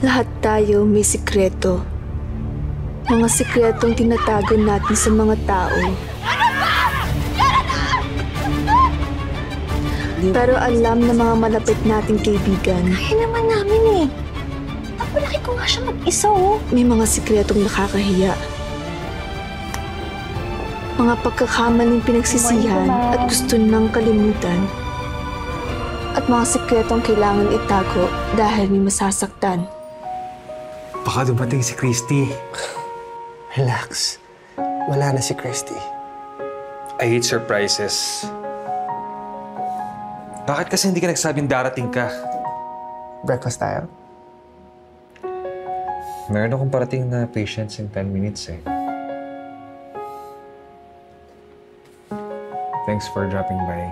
Lahat tayo may sikreto. Mga sikretong tinatago natin sa mga tao. Pero alam ng mga malapit nating kaibigan. Kaya naman namin eh. Napalaki ko nga siya mag-isa oh. May mga sikretong nakakahiya. Mga pagkakamaling pinagsisihan at gusto nang kalimutan. At mga sikretong kailangan itago dahil may masasaktan. Baka dumating si Christy. Relax. Wala na si Christy. I hate surprises. Bakit kasi hindi ka nagsabing darating ka? Breakfast tayo? Meron akong parating na patients in 10 minutes eh. Thanks for dropping by.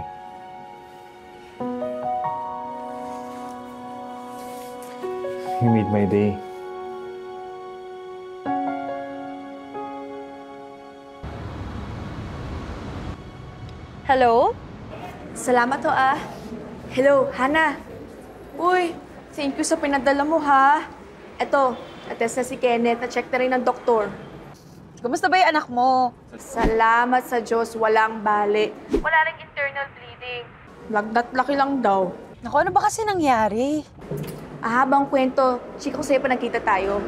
You made my day. Hello? Salamat ho ah. Hello, Hana. Uy, thank you sa pinadala mo ha. Eto, natest na si Kenneth, na-check na rin ng doktor. Kumusta ba yung anak mo? Salamat sa Diyos, walang bali. Wala ring internal bleeding. Lagnat laki lang daw. Naku, ano ba kasi nangyari? Habang kwento, chiko sa'yo pa nagkita tayo.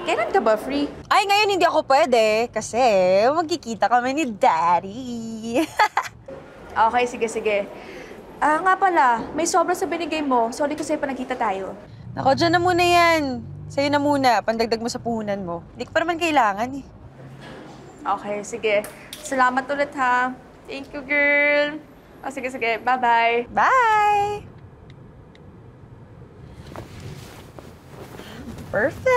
Kailan ka ba free? Ay, ngayon hindi ako pwede kasi magkikita kami ni Daddy. Okay, sige. Nga pala, may sobra sa binigay mo. Sorry kasi pa nagkita tayo. Nako, dyan na muna yan. Sa'yo na muna, pandagdag mo sa puhunan mo. Hindi ko pa naman kailangan eh. Okay, sige. Salamat ulit ha. Thank you, girl. Sige. Bye-bye. Bye! Perfect!